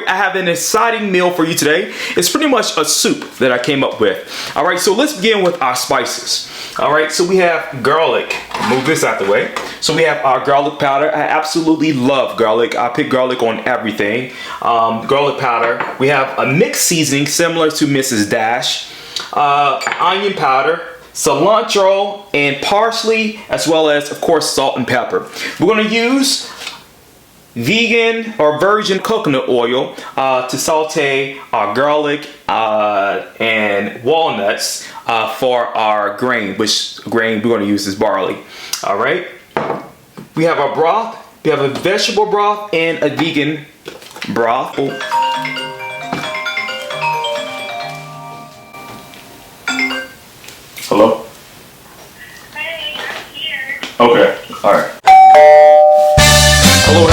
right, I have an exciting meal for you today. It's pretty much a soup that I came up with. All right, so let's begin with our spices. All right, so we have garlic. Move this out the way. So we have our garlic powder. I absolutely love garlic. I pick garlic on everything. Garlic powder. We have a mixed seasoning similar to Mrs. Dash. Onion powder, cilantro, and parsley, as well as, of course, salt and pepper. We're going to use vegan or virgin coconut oil to saute our garlic and walnuts for our grain, which grain we're going to use is barley. All right. We have our broth. We have a vegetable broth and a vegan broth. Hello? Hey, I'm here. Okay, alright. Hello.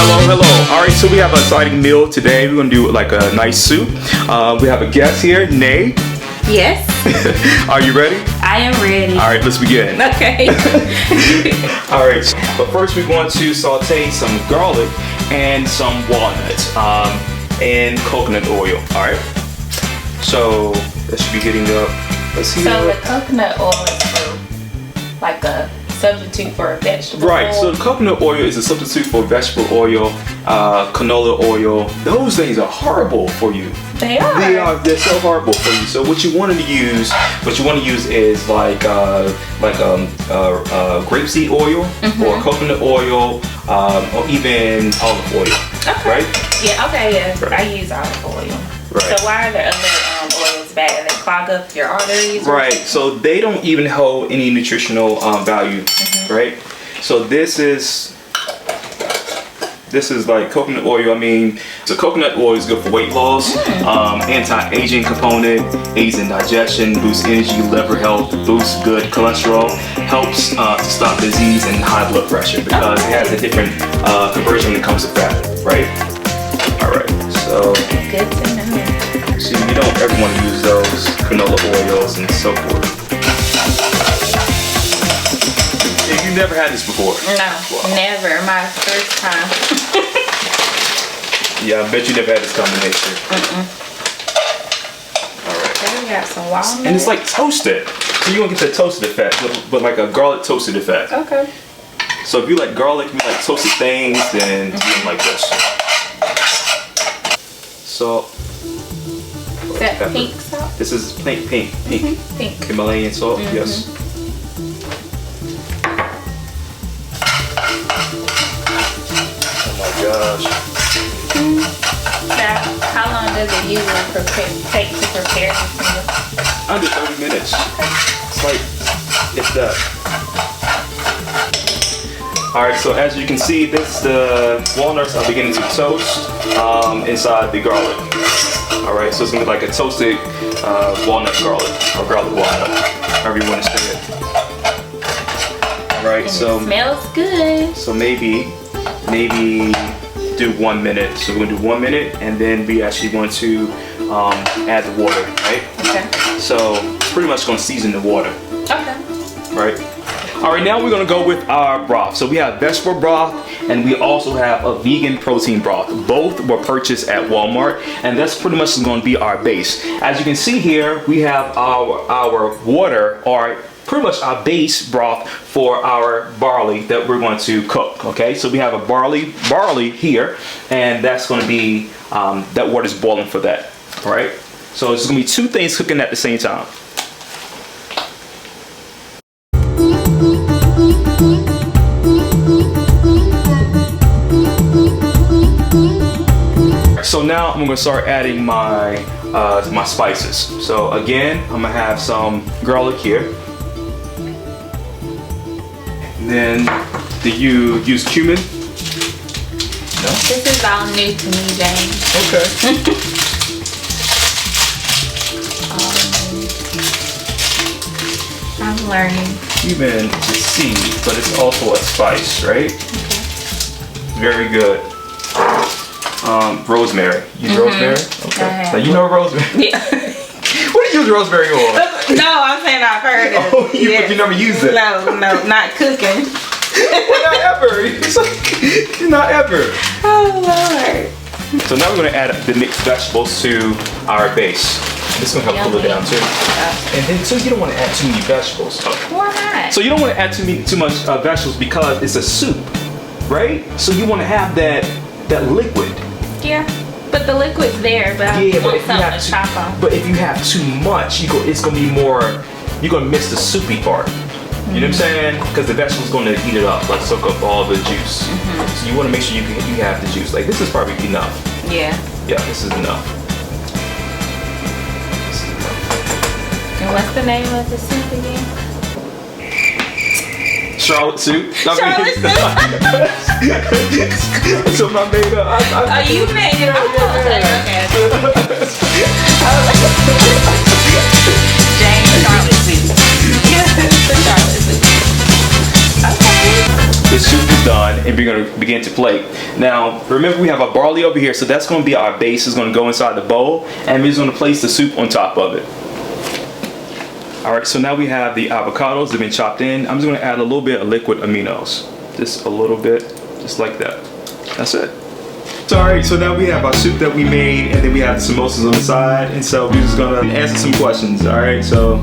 Alright, so we have an exciting meal today. We're gonna do like a nice soup. We have a guest here, Nae. Yes. Are you ready? I am ready. Alright, let's begin. Okay. Alright, but first we're going to saute some garlic and some walnuts and coconut oil. Alright? So that should be getting up. Let's see. So the coconut oil is like a substitute for a vegetable Right, oil. so the coconut oil is a substitute for vegetable oil, canola oil. Those things are horrible for you. They are. They're so horrible for you. So what you want to use is like grapeseed oil or coconut oil or even olive oil. Okay. Right? Yeah. Okay. Yeah. Right. I use olive oil. Right. So why are there other oils bad? They clog up your arteries. Right. So they don't even hold any nutritional value. Right. So this is like coconut oil. I mean, so coconut oil is good for weight loss, anti-aging component, aids in digestion, boosts energy, liver health, boosts good cholesterol, helps to stop disease and high blood pressure because it has a different conversion when it comes to fat, right? All right, so Good to know. see, you don't ever want to use those canola oils and so forth. You never had this before? No, never. My first time. Yeah, I bet you never had this combination. Alright. Then we got some walnuts. And it's like toasted. So you're gonna get the toasted effect, but like a garlic toasted effect. Okay. So if you like garlic, you like toasted things, then you don't like this. So Is that pink salt? this is pink. Pink. Himalayan salt, yes. Oh my gosh. Now, how long does it usually take to prepare this meal? Under 30 minutes. It's like, it's that. Alright, so as you can see, the walnuts are beginning to toast inside the garlic. Alright, so it's gonna be like a toasted walnut garlic, or garlic walnut, however you want to say it. Alright, so it smells good. So maybe do 1 minute. So we're gonna do 1 minute, and then we actually want to add the water, right? Okay. So it's pretty much gonna season the water, Okay. right? All right, now we're gonna go with our broth. So we have vegetable broth, and we also have a vegan protein broth. Both were purchased at Walmart, and that's pretty much gonna be our base. As you can see here, we have our water, or pretty much our base broth for our barley that we're going to cook. Okay, so we have a barley here, and that's going to be that water's boiling for that. All right, so it's going to be two things cooking at the same time. So now I'm going to start adding my my spices. So again, I'm going to have some garlic here. Then, do you use cumin? No? This is all new to me, James. Okay. I'm learning. Cumin is a seed, but it's also a spice, right? Okay. Very good. Rosemary. Use rosemary? Okay. Now you know rosemary. Yeah. What do you use rosemary on? No, I'm saying I've heard it. Oh, but you never used it. No, not cooking. Not ever. It's like, not ever. Oh Lord. So now we're gonna add the mixed vegetables to our base. This is gonna help cool it down too. And then, so you don't want to add too many vegetables. Why not? So you don't want to add too much vegetables because it's a soup, right? So you want to have that liquid. Yeah, but the liquid's there, but I want something to chop on. But if you have too much, it's gonna be more. You're gonna miss the soupy part. You know what I'm saying? Because the vegetable's gonna eat it up, like soak up all the juice. So you want to make sure you have the juice. Like this is probably enough. Yeah. Yeah, this is enough. And what's the name of the soup again? Charlotte soup. Charlotte soup. So I made up. Oh, you made it. Okay. James Charlotte soup. The Charlotte soup. Okay. The soup is done, and we're gonna begin to plate. Now, remember we have our barley over here, so that's gonna be our base. It's gonna go inside the bowl, and we're just gonna place the soup on top of it. All right, so now we have the avocados that have been chopped in. I'm just gonna add a little bit of liquid aminos. Just a little bit, just like that. That's it. So, all right, so now we have our soup that we made, and then we have the samosas on the side, and so we're just gonna answer some questions, all right? So.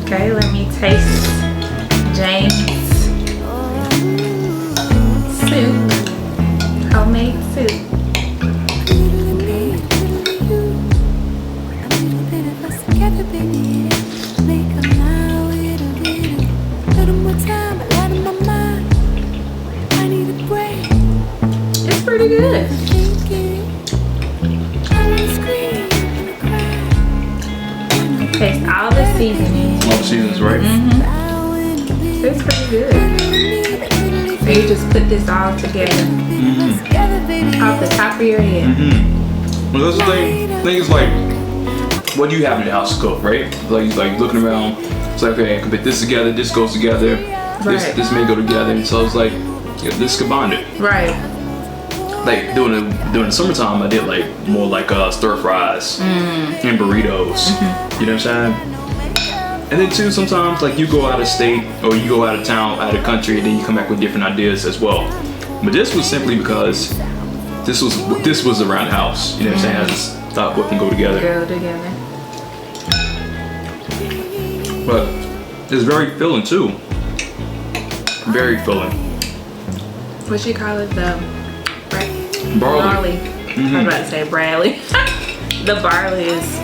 Okay, let me taste James' soup, homemade soup. It's pretty good. Taste all the seasonings. All the seasons, right? It's pretty good. So you just put this all together off the top of your head. Well, that's the thing is like, what do you have in the house to cook, right? Like looking around, it's like, okay, I can put this together, this goes together, this may go together, and so it's like, yeah, this combined it. Right. Like during the summertime, I did like more like stir fries and burritos. You know what I'm saying? And then too, sometimes like you go out of state or you go out of town, out of country, and then you come back with different ideas as well. But this was simply because this was around the house. You know what I'm saying? I just thought what can go together. But it's very filling too. Very filling. What you call it? The barley. I was about to say Bradley. The barley is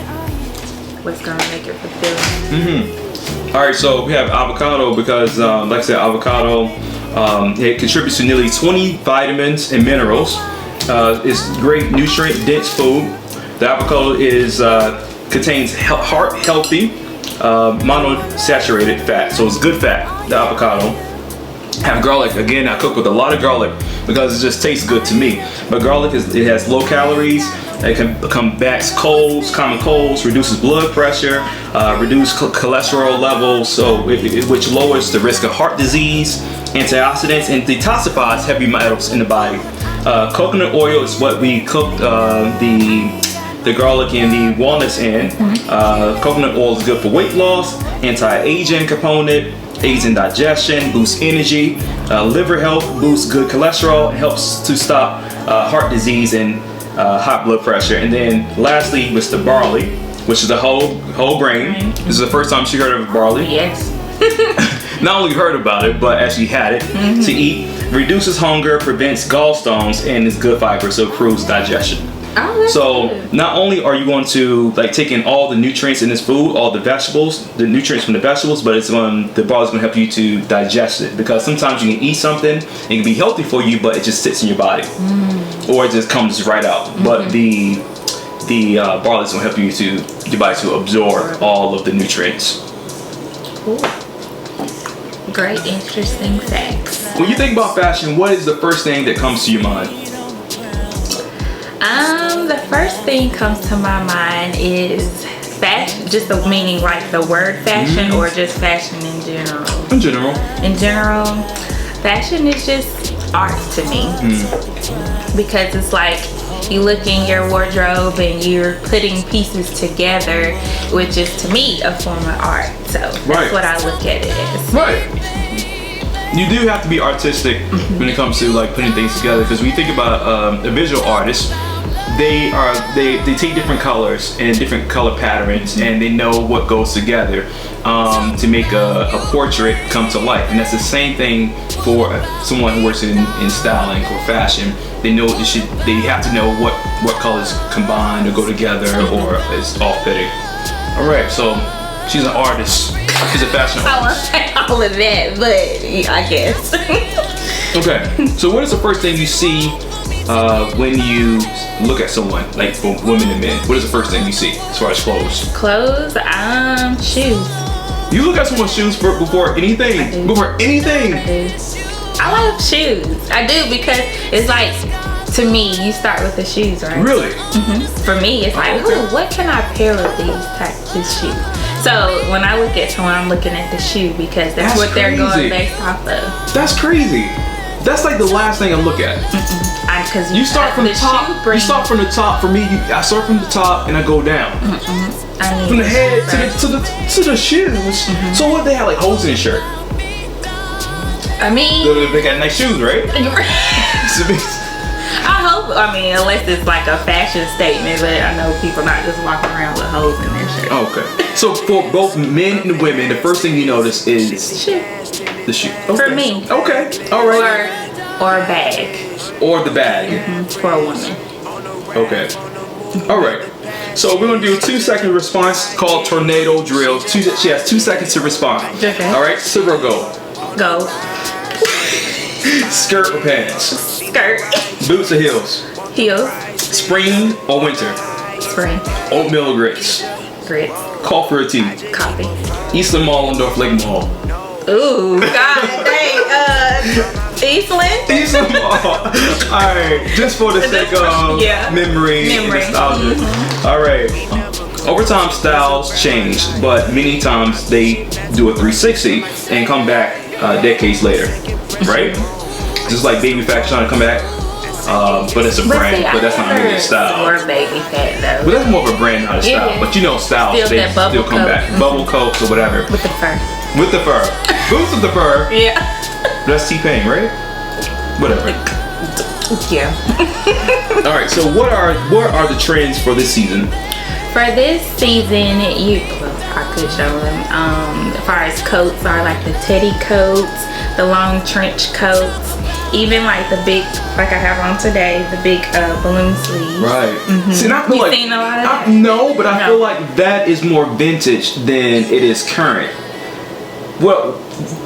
what's gonna make it fulfilling. All right, so we have avocado because, like I said, avocado it contributes to nearly 20 vitamins and minerals. It's great nutrient-dense food. The avocado contains heart healthy monounsaturated fat, so it's good fat. The avocado. Have garlic. Again, I cook with a lot of garlic because it just tastes good to me. But garlic it has low calories. It combats common colds, reduces blood pressure, reduces cholesterol levels, so which lowers the risk of heart disease, antioxidants, and detoxifies heavy metals in the body. Coconut oil is what we cooked the garlic and the walnuts in. Coconut oil is good for weight loss, anti-aging component, aids in digestion, boosts energy, liver health, boosts good cholesterol, and helps to stop heart disease and high blood pressure. And then lastly was the barley, which is a whole grain. This is the first time she heard of barley. Yes. Not only heard about it, but actually had it to eat. Reduces hunger, prevents gallstones, and is good fiber, so improves digestion. Oh, so good. Not only are you going to like take in all the nutrients in this food, all the vegetables, the nutrients from the vegetables, but it's the barley is going to help you to digest it, because sometimes you can eat something, it can be healthy for you, but it just sits in your body, or it just comes right out. But the barley is going to help your body to absorb all of the nutrients. Cool. Great, interesting facts. When you think about fashion, what is the first thing that comes to your mind? The first thing comes to my mind is fashion, just the meaning, like the word fashion, or just fashion in general. In general. In general, fashion is just art to me, because it's like you look in your wardrobe and you're putting pieces together, which is to me a form of art. So that's what I look at it as. Right. You do have to be artistic when it comes to like putting things together, because when you think about a visual artist, they take different colors and different color patterns, and they know what goes together to make a portrait come to life. And that's the same thing for someone who works in styling or fashion. They know they have to know what colors combine or go together or is all fitting. All right, so she's an artist. She's a fashion I won't artist. say all of that, but I guess. Okay, so what is the first thing you see when you look at someone, like for women and men? What is the first thing you see as far as clothes? Clothes, shoes. You look at someone's shoes before anything? I do. Before anything? I do. I like shoes. I do, because it's like, to me, you start with the shoes, right? Really? For me, it's like, Okay. ooh, what can I pair with this shoe? So when I look at someone, I'm looking at the shoe, because that's what they're going crazy. based off of. That's crazy. That's like the last thing I look at. Because You start from the top. You start from the top. For me, I start from the top and I go down. From the head to the shoes. So what, they have like holes in the shirt? I mean, They got nice shoes, right? unless it's like a fashion statement, but I know people not just walking around with holes in their shirt. Okay. So for both men and women, the first thing you notice is Shoe. the shoe. For me. Okay. All right. Or a bag. Or the bag. For a woman. Okay. All right. So we're gonna do a 2-second response called tornado drill. She has 2 seconds to respond. Okay. All right. Silver, go. Go. Skirt or pants? Skirt. Boots or heels? Heels. Spring or winter? Spring. Oatmeal or grits? Grits. Coffee or tea? Coffee. Eastland Mall or North Lake Mall? Ooh, God dang. Eastland? Eastland Mall. Alright, just for the sake of memory and nostalgia. Alright. Over time, styles change, but many times they do a 360 and come back decades later, right? Just like Baby Fat trying to come back, but it's a brand, but that's not really a style. Or Baby Fat though. But that's more of a brand, not a style. Yeah. But you know, styles, Still they that bubble still come coat. back. Bubble coats or whatever. With the fur. With the fur. Boots with the fur. Yeah. That's T-Pain, right? Whatever. Yeah. Alright, so what are the trends for this season? For this season, I could show them. As far as coats are like the teddy coats, the long trench coats, even like the big, like I have on today, the big balloon sleeves. Right. See, and I feel You like seen a lot of that? no, but I No. feel like that is more vintage than it is current. Well,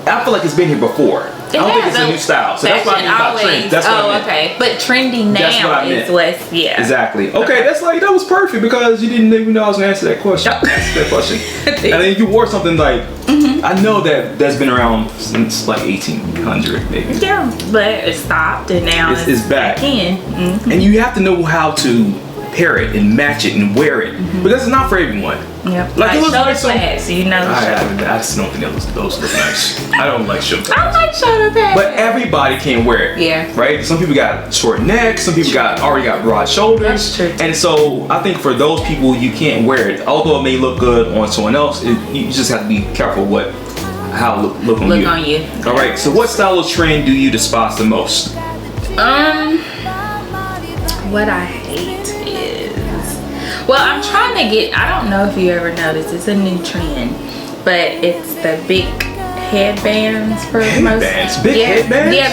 I feel like it's been here before. I don't think it's a new style. So that's what I mean about trend. That's what I meant. Okay. But trendy That's what now I meant. is what's, yeah. Exactly. Okay, Okay. that was perfect, because you didn't even know I was gonna answer that question. No. Answer that question. And then you wore something like, I know that's been around since like 1800 maybe. Yeah, but it stopped and now It's back. in. And you have to know how to pair it and match it and wear it, because it's not for everyone. Yep. Like, it looks shoulder like some- pads, you know. I just don't think those look nice. I don't like shoulder I pads. like shoulder pads. But everybody can wear it. Yeah. Right? Some people got short necks, some people already got broad shoulders. That's true. And so I think for those people, you can't wear it. Although it may look good on someone else, you just have to be careful how it look on you. Look on you. All right. So what style of trend do you despise the most? What I hate is, well, I'm trying to get, I don't know if you ever noticed, it's a new trend, but it's the big headbands for Headbands? most. Big headbands? Yeah,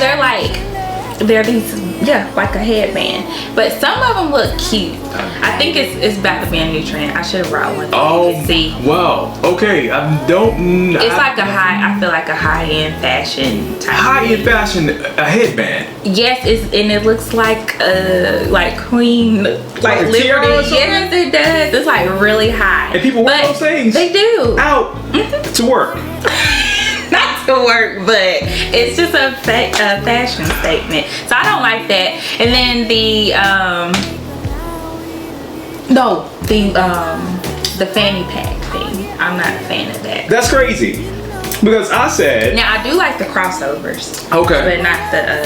they're these, like a headband. But some of them look cute. I think it's about to be a new trend. I should have brought one. Oh, See. wow. Okay. I don't. It's like I feel like a high-end fashion type. High-end fashion, a headband. Yes, it looks like Queen, like a tiara or Liberty. something? Yes, it does. It's like really high. And people wear But those things. They do. Out to work. Not to work, but it's just a fashion statement. So I don't like that. And then the fanny pack thing. I'm not a fan of that. That's crazy. Because I said. Now I do like the crossovers. Okay. But not the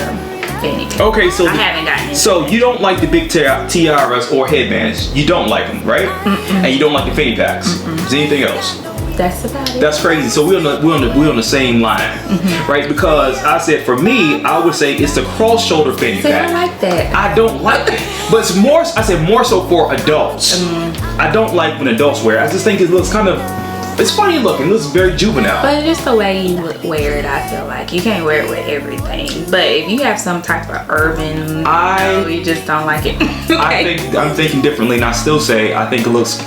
fanny pack. Okay, so I haven't gotten into so you don't like the big tiaras or headbands. You don't like them, right? And you don't like the fanny packs. Is there anything else? That's about it. That's crazy. So we're on the same line, right? Because I said for me, I would say it's the cross shoulder fanny See, pack. I like that. I don't like it, but it's more. I said more so for adults. I don't like when adults wear it. I just think it looks kind of. It's funny looking. It looks very juvenile. But just the way you wear it, I feel like you can't wear it with everything. But if you have some type of urban, you just don't like it. Okay. I'm thinking differently, and I still say I think it looks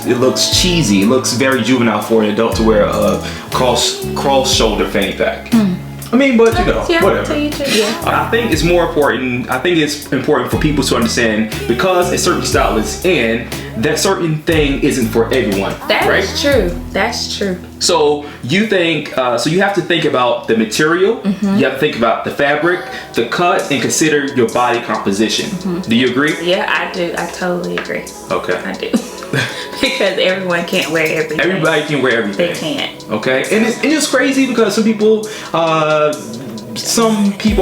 cheesy. It looks very juvenile for an adult to wear a cross shoulder fanny pack. I mean, but you know, whatever. I think it's more important. I think it's important for people to understand because a certain style is in, that certain thing isn't for everyone. That's true. That's true. So you think, so you have to think about the material. You have to think about the fabric, the cut, and consider your body composition. Do you agree? Yeah, I do. I totally agree. Okay. I do. Because everyone can't wear everything. Everybody can wear everything. They can't. Okay, and it's crazy because some people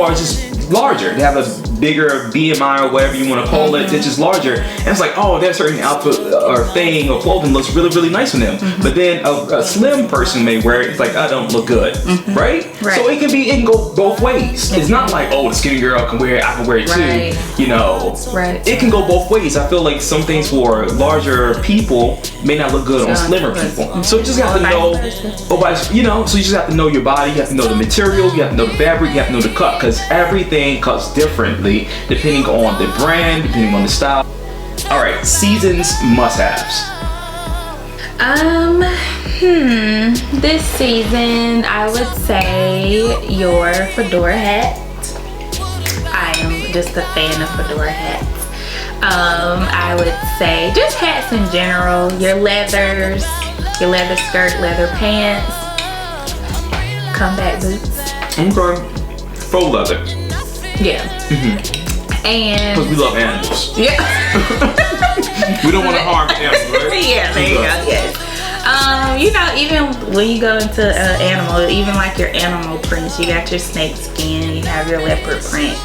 are just larger. They have a bigger BMI or whatever you want to call it. They're just larger, and it's like, oh, that certain outfit or thing or clothing looks really, really nice on them. But then a slim person may wear it. It's like, I don't look good, right? So it can go both ways. It's not like, oh, the skinny girl can wear it. I can wear it too. You know, it can go both ways. I feel like some things for larger people may not look good on slimmer people. So you just have to know, you know, so you just have to know your body. You have to know the material. You have to know the fabric. You have to know the cut, because everything cuts differently depending on the brand, depending on the style. All right, seasons must-haves. This season I would say your fedora hat. I am just a fan of fedora hats. I would say just hats in general. Your leathers, your leather skirt, leather pants, combat boots. Okay, faux leather. Yeah. And because we love animals. Yeah. We don't want to harm animals, right? Yeah, there you go. Yes. You know, even when you go into animal, even like your animal prints, you got your snake skin, you have your leopard print.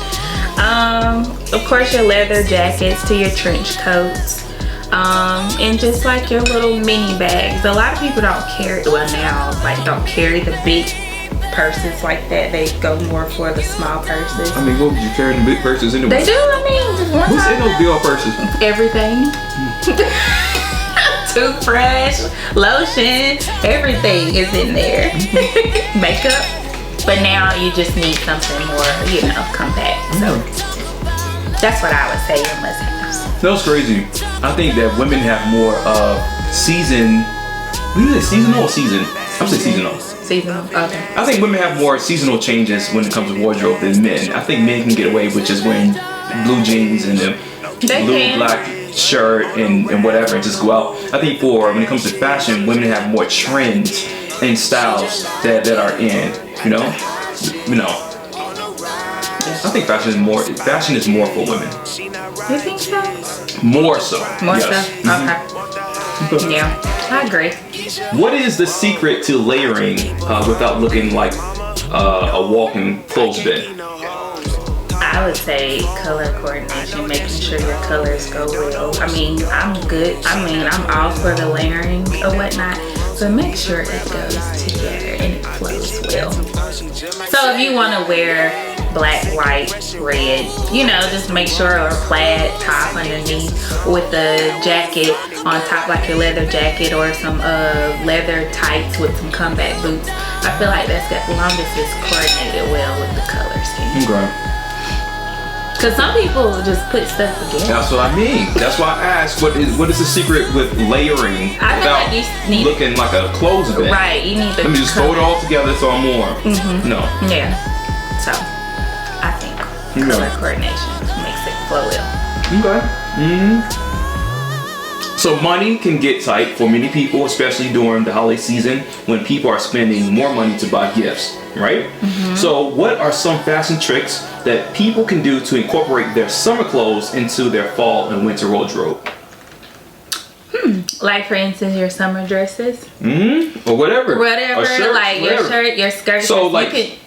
Of course, your leather jackets to your trench coats. And just like your little mini bags. A lot of people don't carry, well now, like don't carry the big purses like that. They go more for the small purses. I mean, what would you carry in the big purses anyway? They do, I mean, just one what's in those big old purses? Everything. Toothbrush, lotion, everything is in there. Makeup. But now you just need something more, you know, compact. So that's what I would say your must-haves. That's crazy. I think that women have more season. What is it? Seasonal or season? I'm saying seasonal. Seasonal. Okay. I think women have more seasonal changes when it comes to wardrobe than men. I think men can get away with just wearing blue jeans and the blue black shirt and whatever and just go out. I think when it comes to fashion, women have more trends and styles that are in. You know. I think fashion is more for women. You think so? More so. More yes. so? Okay. Yeah, I agree. What is the secret to layering without looking like a walking clothesbin? I would say color coordination, making sure your colors go well. I mean, I'm good. I mean, I'm all for the layering or whatnot, but make sure it goes together and it flows well. So if you want to wear black, white, red, you know, just make sure, or plaid top underneath with the jacket on top, like your leather jacket or some leather tights with some combat boots. I feel like that's good as long as it's coordinated well with the color scheme. Okay. Because some people just put stuff together. That's what I mean. That's why I asked, what is the secret with layering without looking like a clothesbin? Right, you need to. Let me just throw it all together so I'm warm. No. Yeah. So, I think color coordination makes it flow well. Okay. So money can get tight for many people, especially during the holiday season when people are spending more money to buy gifts, right? So what are some fashion tricks that people can do to incorporate their summer clothes into their fall and winter wardrobe? Like for instance, your summer dresses. Or whatever. Whatever, shirt, like whatever. your shirt, your skirt. So like,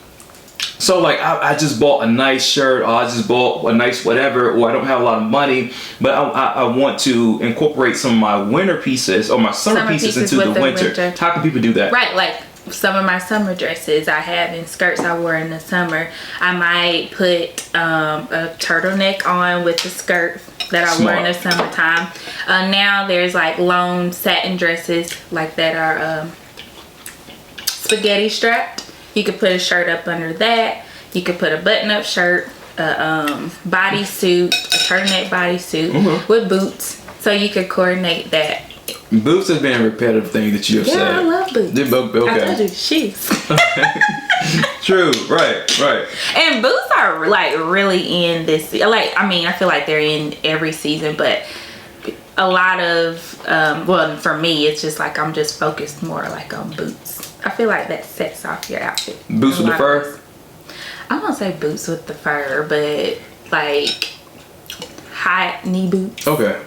So like I just bought a nice shirt, or I just bought a nice whatever, or I don't have a lot of money, but I want to incorporate some of my winter pieces or my summer pieces into the winter. How can people do that? Right, like some of my summer dresses I have and skirts I wore in the summer. I might put a turtleneck on with the skirt that I wore in the summertime. Now there's like long satin dresses like that are spaghetti strapped. You could put a shirt up under that. You could put a button-up shirt, a bodysuit, a turtleneck bodysuit with boots. So you could coordinate that. Boots has been a repetitive thing that you have said. Yeah, I love boots. Okay. I told you, shoes. True, right. And boots are like really in this, like, I mean, I feel like they're in every season, but a lot of, well, for me, it's just like I'm just focused more like on boots. I feel like that sets off your outfit. Boots with the fur? I won't say boots with the fur, but like high knee boots. Okay.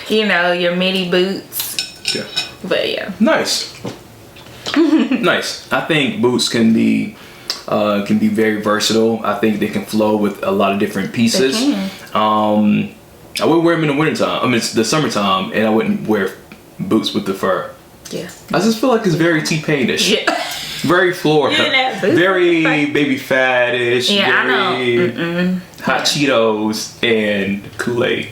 You know, your midi boots. Yeah. But yeah. Nice. Nice. I think boots can be very versatile. I think they can flow with a lot of different pieces. They can. I wouldn't wear them in the wintertime. I mean, it's the summertime, and I wouldn't wear boots with the fur. Yeah. I just feel like it's very T-Pain-ish. Yeah. Very Florida. Yeah, very baby fat-ish. Yeah, very I know. hot Cheetos and Kool-Aid.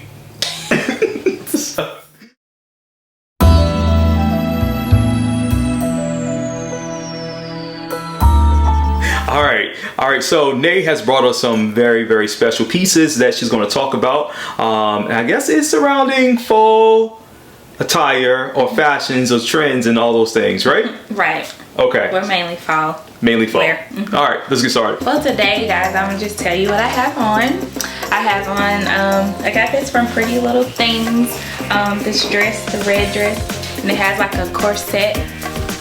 All right. So Nae has brought us some very, very special pieces that she's going to talk about. And I guess it's surrounding fall attire or fashions or trends and all those things, right? Right. Okay. We're mainly fall. Mainly fall. Mm-hmm. All right, let's get started. Well, today, guys, I'm gonna just tell you what I have on. I have on, I got this from Pretty Little Things. This dress, the red dress, and it has like a corset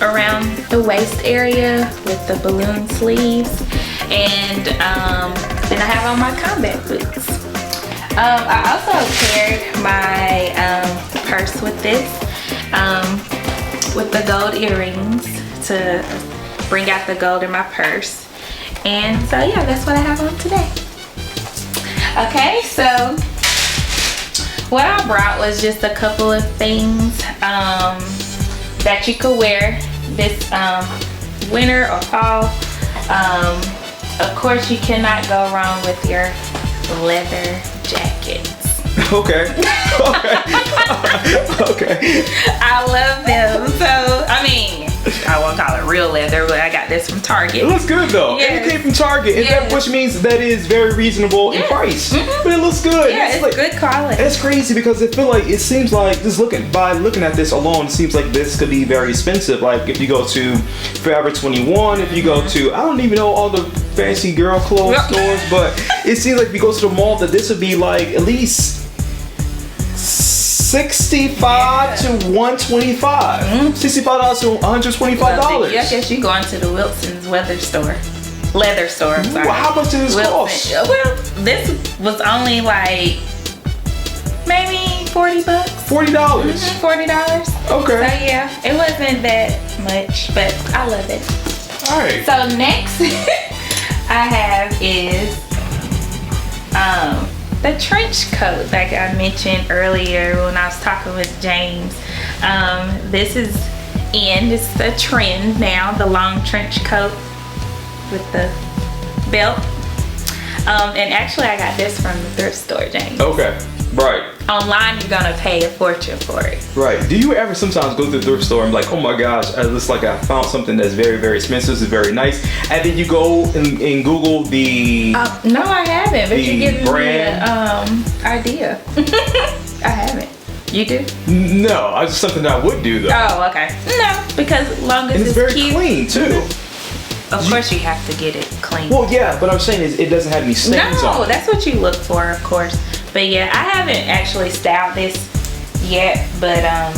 around the waist area with the balloon sleeves. And then I have on my combat boots. I also paired my purse with this, with the gold earrings to bring out the gold in my purse. And so yeah, that's what I have on today. Okay, so what I brought was just a couple of things that you could wear this winter or fall. Of course, you cannot go wrong with your leather jackets. Okay. Okay. I love them. So, I mean, I won't call it real leather, but I got this from Target. It looks good though. Yes. And it came from Target, and that, which means that is very reasonable in price. But it looks good. Yeah, it's like, good quality. It's crazy because I feel like it seems like just looking at this alone, it seems like this could be very expensive. Like if you go to Forever 21, if you go to I don't even know all the fancy girl clothes stores, but it seems like if you go to the mall that this would be like at least $65 to $125. $65 to $125. Well, I guess you going to the Wilson's leather store. I'm sorry. Well, how much does this cost? Well, this was only like maybe $40. $40. $40. Okay. So yeah, it wasn't that much, but I love it. All right. So next I have is the trench coat like I mentioned earlier when I was talking with James. This is it's a trend now, the long trench coat with the belt. And actually I got this from the thrift store, James. Okay, right. Online you're gonna pay a fortune for it. Right. Do you ever sometimes go to the thrift store and be like, oh my gosh, it looks like I found something that's very, very expensive, it's very nice, and then you go and Google the no, I haven't, but you're giving brand? me an idea. I haven't. You do? No, it's something that I would do though. Oh, okay. No, because long as And it's very cute. clean too. Of course you have to get it clean. Well, yeah, but I'm saying is it doesn't have any stains on No, it. that's what you look for, of course. But yeah, I haven't actually styled this yet, but I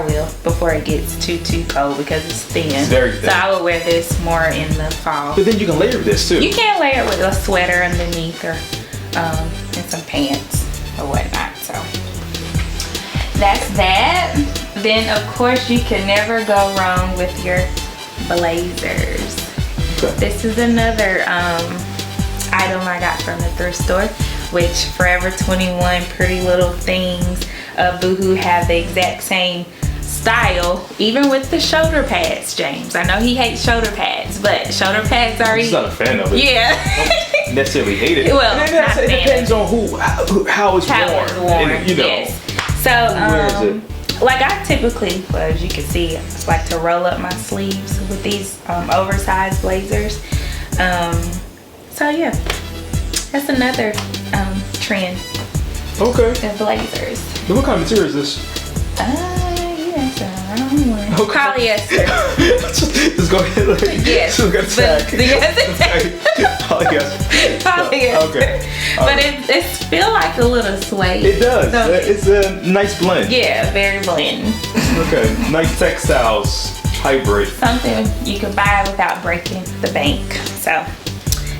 will before it gets too cold because it's thin. It's very thin. So I will wear this more in the fall. But then you can layer this too. You can layer it with a sweater underneath or and some pants or whatnot. So that's that. Then of course you can never go wrong with your blazers. This is another item I got from the thrift store, which Forever 21, Pretty Little Things, Boohoo have the exact same style, even with the shoulder pads, James. I know he hates shoulder pads, but shoulder pads are... He's not a fan of it. Yeah. Don't necessarily hate it. Well, it depends on how it's worn. And, you know. Yes. So, Where is it? like I typically, well, as you can see, like to roll up my sleeves with these oversized blazers. So yeah, that's another trend Okay. of blazers. Now, what kind of material is this? Yes, I don't know. Okay. Polyester. Just go ahead. Like, Yes. So we got a tag. Yes. Polyester. Polyester. Okay. But it feel like a little suede. It does. So, It's a nice blend. yeah, very blend. Okay. Nice textiles. Hybrid. Something you can buy without breaking the bank. So,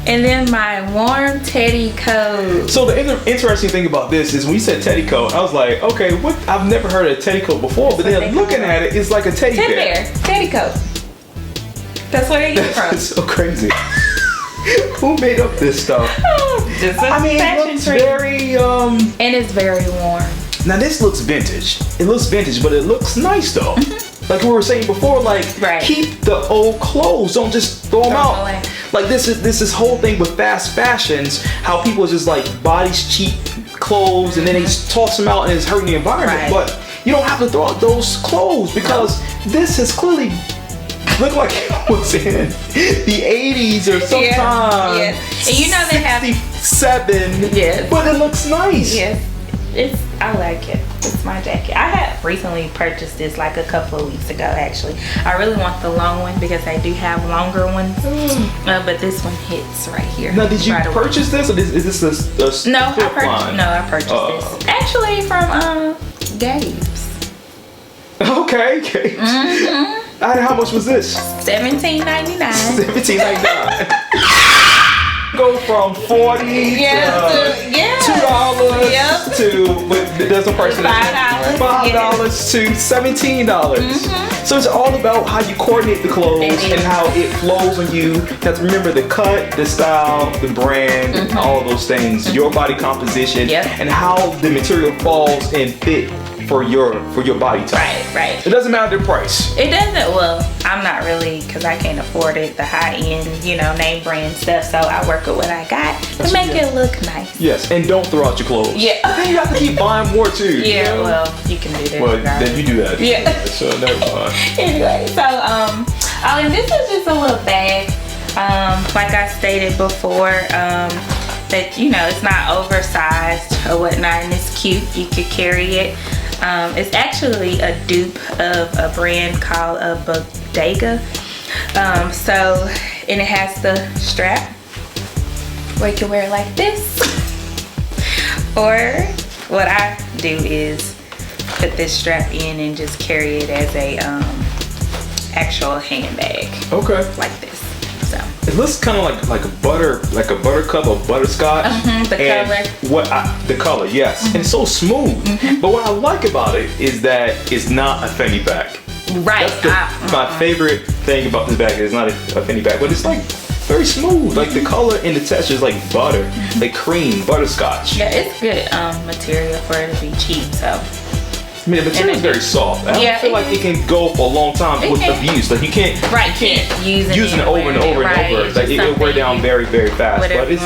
and then my warm teddy coat. So the interesting thing about this is when you said teddy coat, I was like, okay, what? I've never heard of a teddy coat before, but then looking at it, it's like a teddy Teddy bear. bear, teddy coat. That's where they get from. That's so crazy. Who made up this stuff? Just a I mean, it fashion looks trend. very And it's very warm. Now this looks vintage. It looks vintage, but it looks nice though. Like we were saying before, like Right. keep the old clothes. Don't just throw them Throw 'em out. away. Like this is whole thing with fast fashions. How people just like bodies cheap clothes and then they just toss them out and it's hurting the environment. Right. But you don't have to throw out those clothes because this has clearly looked like it was in the 80s or sometime. Yeah. And you know they have. 67. Yes. But it looks nice. Yes. I like it. It's my jacket. I had recently purchased this like a couple of weeks ago actually. I really want the long one because I do have longer ones. But this one hits right here. Now, did you right away. purchase this, or is this a No, flip line? I purchased this. Actually from Gabe's. Okay. How much was this? $17.99. $17.99. Go from 40 to $2 Yep. to there's no price for that. $5 to $17. So it's all about how you coordinate the clothes and how it flows on you. You have to remember the cut, the style, the brand, all of those things, your body composition, and how the material falls and fit for your body type. Right. It doesn't matter the price. It doesn't. Well, I'm not really, because I can't afford it, the high end, name brand stuff. So I work with what I got to make it look nice. Yes, and don't throw out your clothes. Yeah. Then you have to keep buying more too. Yeah, well, you can do that. Well, regardless. then you do that. Yeah. So never mind. Anyway, so and this is just a little bag. Like I stated before, that it's not oversized or whatnot, and it's cute. You could carry it. It's actually a dupe of a brand called Bodega. And it has the strap where you can wear it like this. Or what I do is put this strap in and just carry it as a actual handbag. Okay. Like this. So it looks kind of like a buttercup or butterscotch. The color. The color, yes. And it's so smooth. But what I like about it is that it's not a fanny pack. Right. That's my favorite thing about this bag. It's not a fanny pack, but it's like very smooth. Like the color and the texture is like butter, like cream, butterscotch. Yeah, it's good material for it to be cheap. So. I mean, the material is very soft. I don't feel like it can go for a long time with abuse. Like you can't using it over and over and over. Like it'll wear down very, very fast. But it's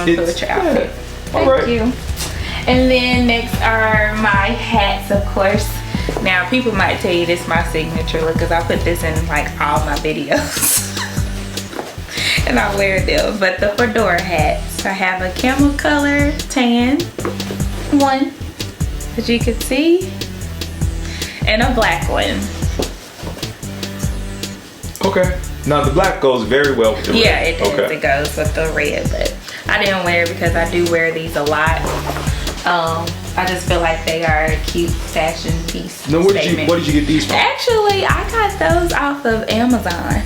Thank you. And then next are my hats, of course. Now people might tell you this is my signature look because I put this in like all my videos. And I wear them. But the fedora hats, I have a camel color tan one, as you can see, and a black one. Okay. Now the black goes very well with the red. Yeah, it does. Okay. It goes with the red, but I didn't wear it because I do wear these a lot. I just feel like they are a cute fashion piece. Now, what did you get these from? Actually, I got those off of Amazon.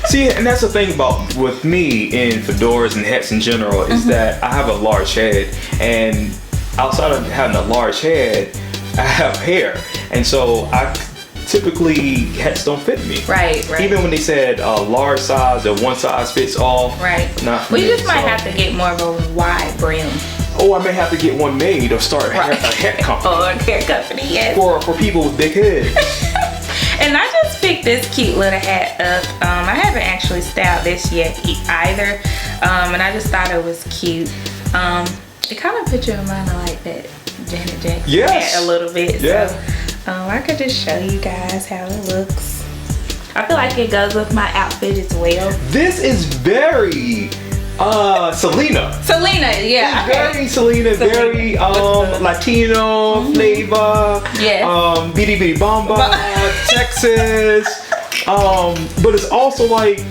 See, and that's the thing about with me in fedoras and hats in general is that I have a large head, and outside of having a large head, I have hair, and so I typically hats don't fit me. Right. Even when they said large size or one size fits all. Right. Not for We me, just might so. have to get more of a wide brim. Oh, I may have to get one made or start a hair company. Or a hair company, yes. For people with big heads. And I just picked this cute little hat up. I haven't actually styled this yet either. And I just thought it was cute. It kind of put you in mind of like that Janet Jackson hat a little bit. Yeah. So I could just show you guys how it looks. I feel like it goes with my outfit as well. This is very Selena. Selena, yeah. It's very Selena, very Latino flavor. Yes. Bitty Bitty Bomba, Texas. But it's also like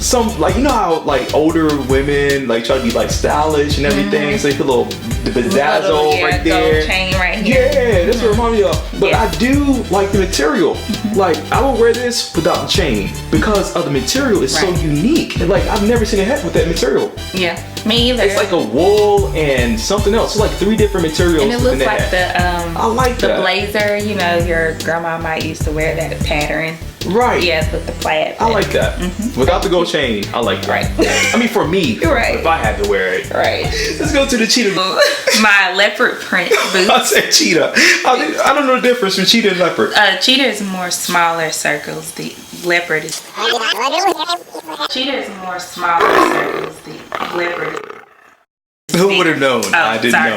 some, like, you know how like older women like try to be like stylish and everything, so you put a little bedazzle right there. Gold chain right here. Yeah, that's what it reminds me of. But Yeah. I do like the material. Like, I will wear this without the chain because of the material is so Right. unique. And like, I've never seen a hat with that material. Yeah, me either. It's like a wool and something else. It's like 3 different materials. And it looks within the like hat. the I like the that. blazer. You know, your grandma might used to wear that pattern. Right. Yes, with the plaid. I like that. Without the gold chain, I like that. Right. I mean, for me, Right. if I had to wear it. Right. Let's go to the cheetah. My leopard print I boots. said cheetah. I don't know the difference between cheetah and leopard. Cheetah is more smaller circles. The leopard is. Cheetah is more smaller circles. The leopard. Who would have known? I didn't sorry.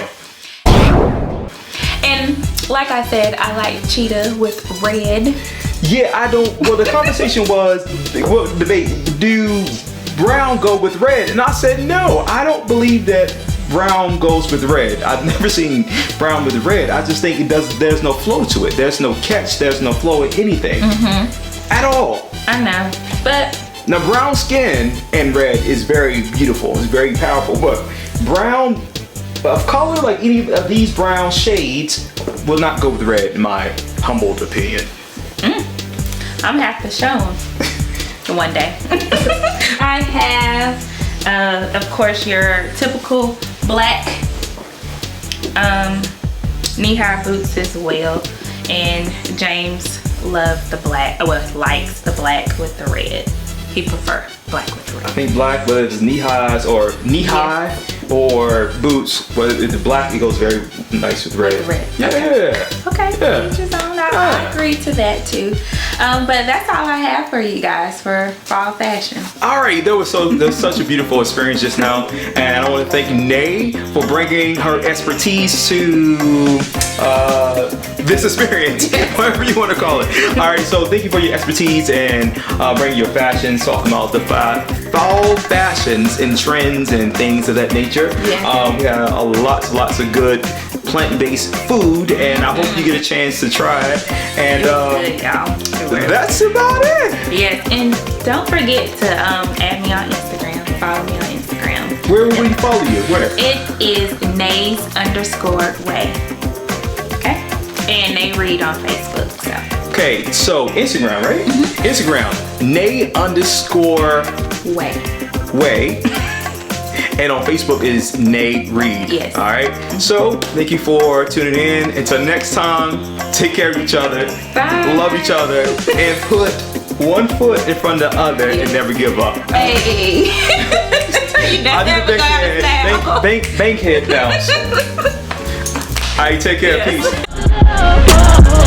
know. And like I said, I like cheetah with red. Yeah, I don't. Well, the conversation was, what debate? Do brown go with red? And I said no. I don't believe that brown goes with red. I've never seen brown with red. I just think it does. There's no flow to it. There's no catch. There's no flow in anything at all. I know, but Now, brown skin and red is very beautiful. It's very powerful. But brown of color, like any of these brown shades, will not go with red, in my humbled opinion. I'm gonna have to show them one day. I have, of course, your typical black knee-high boots as well. And James loves the black, well, likes the black with the red. He prefers black with the red. I think black, whether it's knee highs or knee high or boots, whether it's black, it goes very nice with red. With the red. Yeah. Okay, Yeah. each his own. I agree to that too. But that's all I have for you guys for fall fashion. All right, that was such a beautiful experience just now, and I want to thank Nae for bringing her expertise to this experience, whatever you want to call it. All right, so thank you for your expertise and bringing your fashions, talking about the fall fashions and trends and things of that nature. Yeah. We had lots of good plant-based food, and I hope you get a chance to try it. And Good, y'all. that's about it. Yes, and don't forget to add me on Instagram. Follow me on Instagram. Where will we follow you? Where? It is Nays_way. Okay? And they read on Facebook. So Okay, so Instagram, right? Instagram, Nae_way. way. And on Facebook is Nae Reed. Yes. All right. So thank you for tuning in. Until next time, take care of each other. Bye. Love each other. And put one foot in front of the other and never give up. Hey. You I never do the got bank head bounce. All right, take care. Yes. Peace.